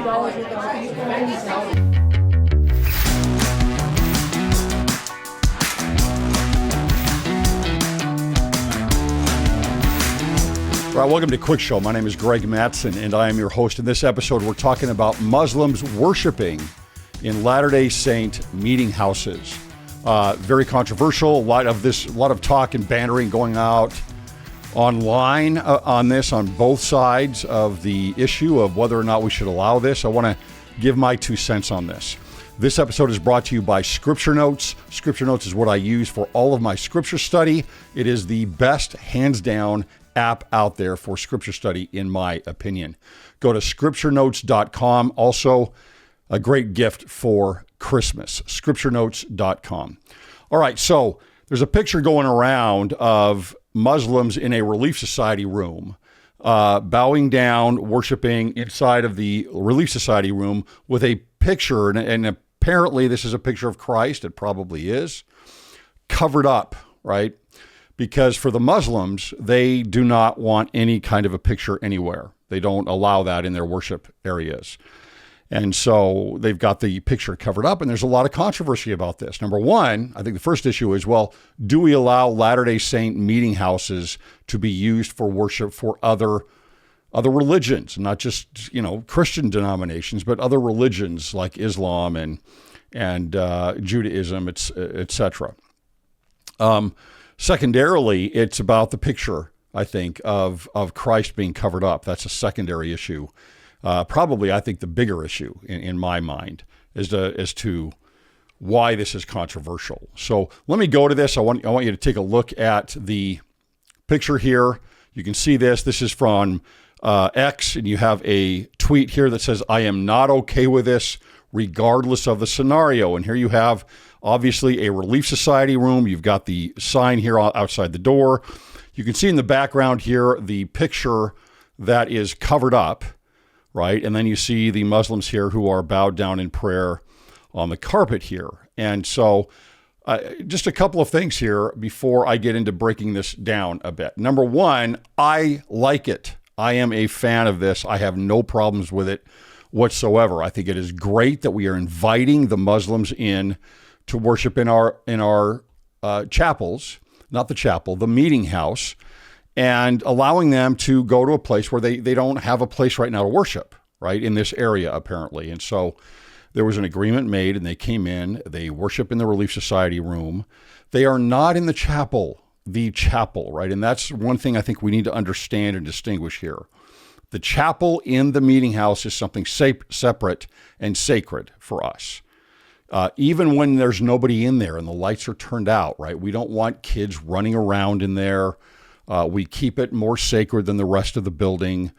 All right, welcome to Cwic Show. My name is Greg Mattson, and I am your host. In this episode, we're talking about Muslims worshiping in Latter-day Saint meeting houses. Very controversial. A lot of talk and bantering going out online on this, on both sides of the issue of whether or not we should allow this. I want to give my 2 cents on this. This episode is brought to you by Scripture Notes. Scripture Notes is what I use for all of my scripture study. It is the best, hands down, app out there for scripture study, in my opinion. Go to scripturenotes.com. Also, a great gift for Christmas, scripturenotes.com. All right, so there's a picture going around of Muslims in a Relief Society room, bowing down, worshiping inside of the Relief Society room with a picture, and apparently this is a picture of Christ, it probably is, covered up, right? Because for the Muslims, they do not want any kind of a picture anywhere. They don't allow that in their worship areas. And so they've got the picture covered up, and there's a lot of controversy about this. Number one, I think the first issue is, well, do we allow Latter-day Saint meeting houses to be used for worship for other religions, not just, Christian denominations, but other religions like Islam and Judaism, etc. Secondarily, it's about the picture, I think, of Christ being covered up. That's a secondary issue. Probably, I think, the bigger issue in my mind as to why this is controversial. So let me go to this. I want you to take a look at the picture here. You can see this. This is from X, and you have a tweet here that says, "I am not okay with this, regardless of the scenario." And here you have, obviously, a Relief Society room. You've got the sign here outside the door. You can see in the background here the picture that is covered up, right? And then you see the Muslims here who are bowed down in prayer on the carpet here. And so just a couple of things here before I get into breaking this down a bit. Number one, I like it. I am a fan of this. I have no problems with it whatsoever. I think it is great that we are inviting the Muslims in to worship in our chapels, not the chapel, the meeting house, and allowing them to go to a place where they don't have a place right now to worship, right, in this area, apparently. And so there was an agreement made, and they came in, they worship in the Relief Society room. They are not in the chapel, right? And that's one thing I think we need to understand and distinguish here. The chapel in the meeting house is something separate and sacred for us. Even when there's nobody in there and the lights are turned out, right? We don't want kids running around in there. We keep it more sacred than the rest of the building.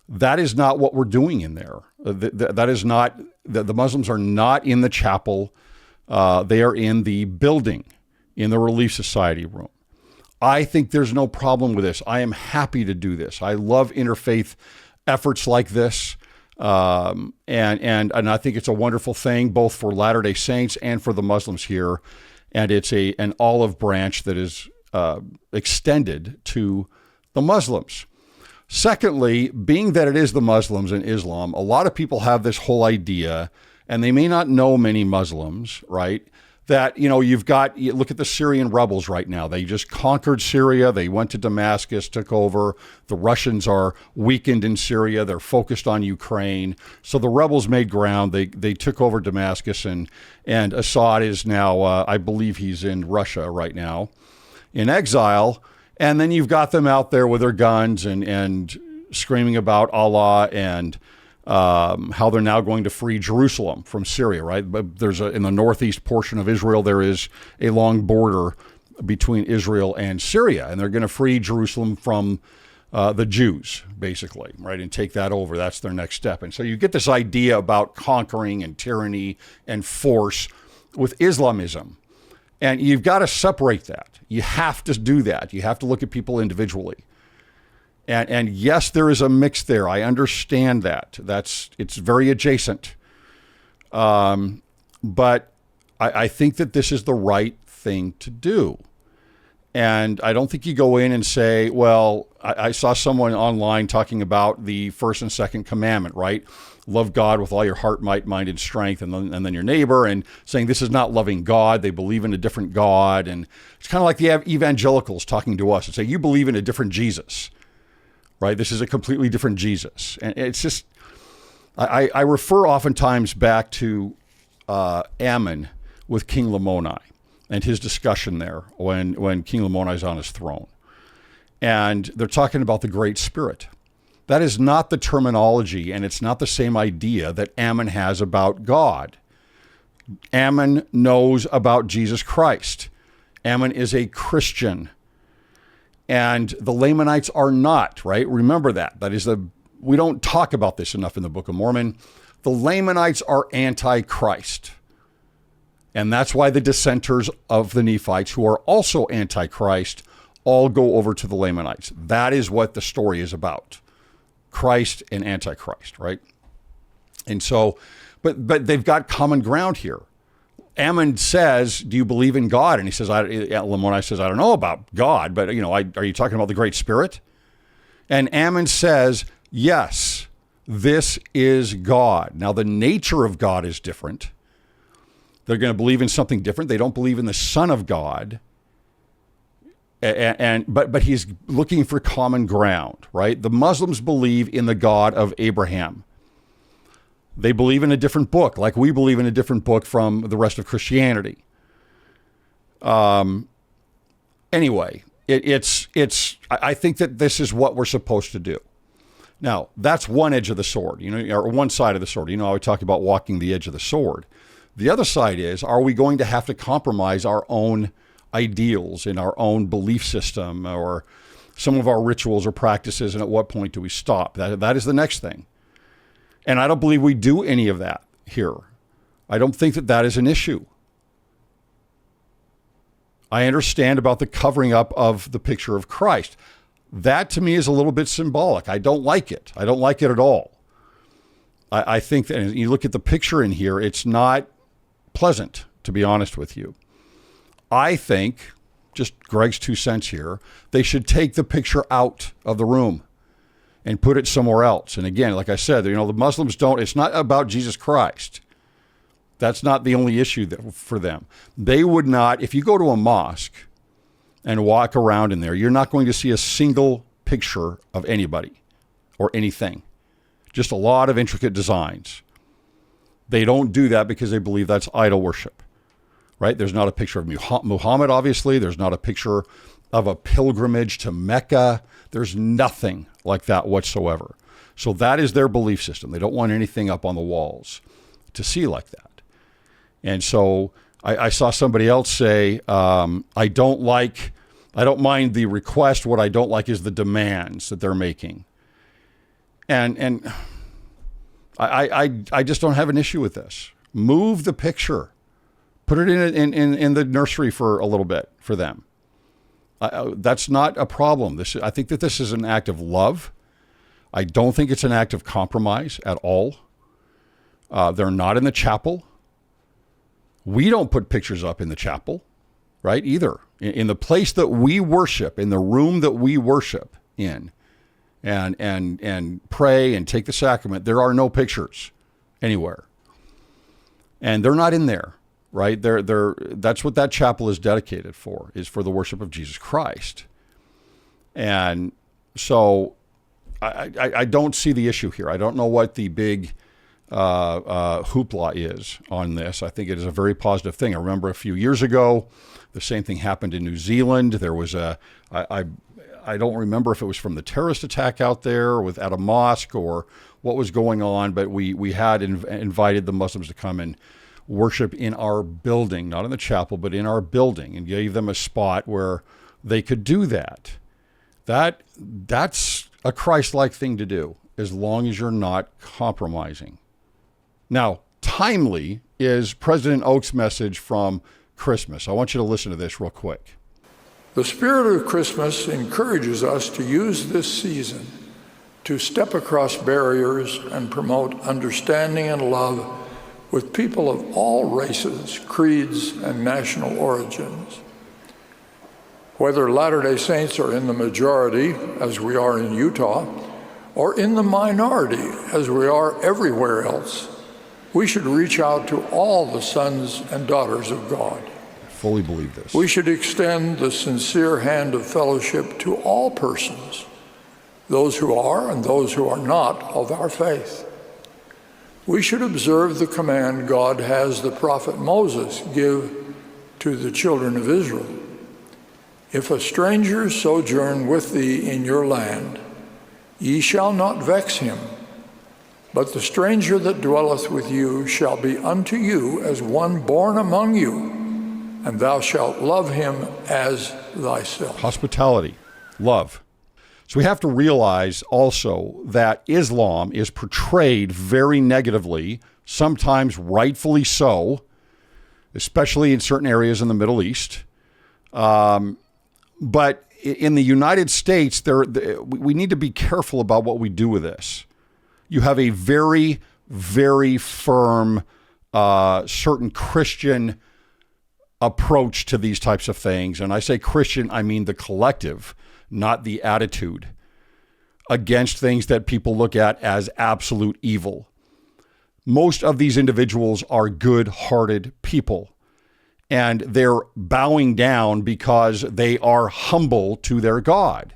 That is not what we're doing in there. That is not, the Muslims are not in the chapel. They are in the building, in the Relief Society room. I think there's no problem with this. I am happy to do this. I love interfaith efforts like this. And I think it's a wonderful thing, both for Latter-day Saints and for the Muslims here. And it's an olive branch that is extended to the Muslims. Secondly, being that it is the Muslims and Islam, a lot of people have this whole idea, and they may not know many Muslims, right? That, you look at the Syrian rebels right now. They just conquered Syria. They went to Damascus, took over. The Russians are weakened in Syria. They're focused on Ukraine. So the rebels made ground. They took over Damascus, and Assad is now, I believe he's in Russia right now, in exile. And then you've got them out there with their guns and screaming about Allah and how they're now going to free Jerusalem from Syria, right? But in the northeast portion of Israel, there is a long border between Israel and Syria, and they're going to free Jerusalem from the Jews, basically, right? And take that over. That's their next step. And so you get this idea about conquering and tyranny and force with Islamism. And you've got to separate that. You have to do that. You have to look at people individually. And yes, there is a mix there. I understand that. It's very adjacent. But I think that this is the right thing to do. And I don't think you go in and say, well, I saw someone online talking about the first and second commandment, right? Love God with all your heart, might, mind, and strength, and then your neighbor, and saying this is not loving God. They believe in a different God. And it's kind of like the evangelicals talking to us and say, you believe in a different Jesus, right? This is a completely different Jesus. And it's just, I refer oftentimes back to Ammon with King Lamoni and his discussion there when King Lamoni is on his throne. And they're talking about the Great Spirit. That is not the terminology, and it's not the same idea that Ammon has about God. Ammon knows about Jesus Christ. Ammon is a Christian. And the Lamanites are not, right? Remember that. We don't talk about this enough in the Book of Mormon. The Lamanites are anti-Christ. And that's why the dissenters of the Nephites, who are also anti-Christ, all go over to the Lamanites. That is what the story is about. Christ and Antichrist, right? And so, but they've got common ground here. Ammon says, do you believe in God? And he says, Lamoni says, I don't know about God, but are you talking about the Great Spirit? And Ammon says, yes, this is God. Now, the nature of God is different. They're going to believe in something different. They don't believe in the Son of God. But he's looking for common ground, right? The Muslims believe in the God of Abraham. They believe in a different book, like we believe in a different book from the rest of Christianity. Anyway, I think that this is what we're supposed to do. Now, that's one edge of the sword, or one side of the sword. I would talk about walking the edge of the sword. The other side is, are we going to have to compromise our own ideals in our own belief system or some of our rituals or practices, and at what point do we stop? That is the next thing. And I don't believe we do any of that here. I don't think that is an issue. I understand about the covering up of the picture of Christ. That to me is a little bit symbolic. I don't like it. I don't like it at all. I think that, and you look at the picture in here, it's not pleasant, to be honest with you. I think, just Greg's 2 cents here, they should take the picture out of the room and put it somewhere else. And again, like I said, the Muslims don't, it's not about Jesus Christ. That's not the only issue for them. They would not, if you go to a mosque and walk around in there, you're not going to see a single picture of anybody or anything. Just a lot of intricate designs. They don't do that because they believe that's idol worship. Right? There's not a picture of Muhammad, obviously. There's not a picture of a pilgrimage to Mecca. There's nothing like that whatsoever. So that is their belief system. They don't want anything up on the walls to see like that. And so I saw somebody else say, I don't mind the request. What I don't like is the demands that they're making. And I just don't have an issue with this. Move the picture. Put it in the nursery for a little bit for them. That's not a problem. I think that this is an act of love. I don't think it's an act of compromise at all. They're not in the chapel. We don't put pictures up in the chapel, right, either. In the place that we worship, in the room that we worship in, and pray and take the sacrament, there are no pictures anywhere. And they're not in there. Right? That's what that chapel is dedicated for, is for the worship of Jesus Christ. And so I don't see the issue here. I don't know what the big hoopla is on this. I think it is a very positive thing. I remember a few years ago, the same thing happened in New Zealand. There was I don't remember if it was from the terrorist attack out there at a mosque or what was going on, but we had invited the Muslims to come and worship in our building, not in the chapel, but in our building, and gave them a spot where they could do that. That's a Christ-like thing to do, as long as you're not compromising. Now, timely is President Oak's message from Christmas. I want you to listen to this real quick. The spirit of Christmas encourages us to use this season to step across barriers and promote understanding and love with people of all races, creeds, and national origins. Whether Latter-day Saints are in the majority, as we are in Utah, or in the minority, as we are everywhere else, we should reach out to all the sons and daughters of God. I fully believe this. We should extend the sincere hand of fellowship to all persons, those who are and those who are not of our faith. We should observe the command God has the prophet Moses give to the children of Israel. If a stranger sojourn with thee in your land, ye shall not vex him, but the stranger that dwelleth with you shall be unto you as one born among you, and thou shalt love him as thyself. Hospitality, love. So we have to realize also that Islam is portrayed very negatively, sometimes rightfully so, especially in certain areas in the Middle East. But in the United States, we need to be careful about what we do with this. You have a very, very firm, certain Christian approach to these types of things. And I say Christian, I mean the collective, not the attitude, against things that people look at as absolute evil. Most of these individuals are good-hearted people, and they're bowing down because they are humble to their God,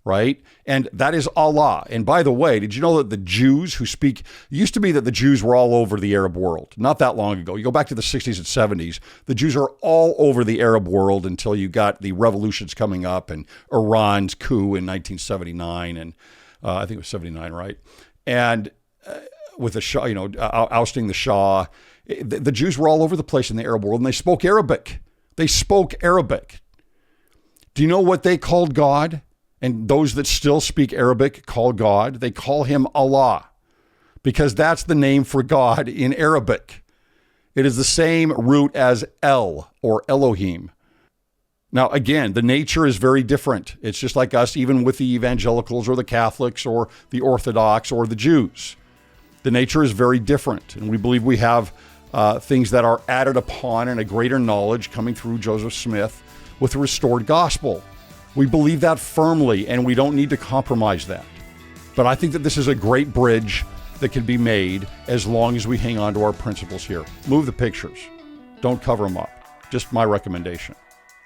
right? And that is Allah. And by the way, did you know that the Jews who speak, it used to be that the Jews were all over the Arab world, not that long ago. You go back to the 60s and 70s, the Jews are all over the Arab world until you got the revolutions coming up and Iran's coup in 1979, and I think it was 79, right? And with the Shah, ousting the Shah, the Jews were all over the place in the Arab world, and they spoke Arabic. They spoke Arabic. Do you know what they called God? And those that still speak Arabic call God, they call him Allah, because that's the name for God in Arabic. It is the same root as El or Elohim. Now, again, the nature is very different. It's just like us, even with the evangelicals or the Catholics or the Orthodox or the Jews. The nature is very different, and we believe we have things that are added upon and a greater knowledge coming through Joseph Smith with the restored gospel. We believe that firmly, and we don't need to compromise that. But I think that this is a great bridge that can be made as long as we hang on to our principles here. Move the pictures. Don't cover them up. Just my recommendation.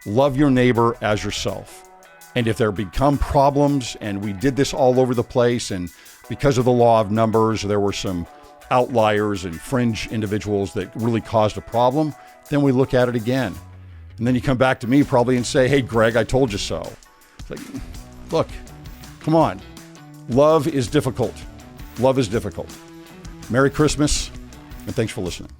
Love your neighbor as yourself. And if there become problems, and we did this all over the place, and because of the law of numbers, there were some outliers and fringe individuals that really caused a problem, then we look at it again. And then you come back to me probably and say, hey, Greg, I told you so. It's like, look, come on. Love is difficult. Love is difficult. Merry Christmas, and thanks for listening.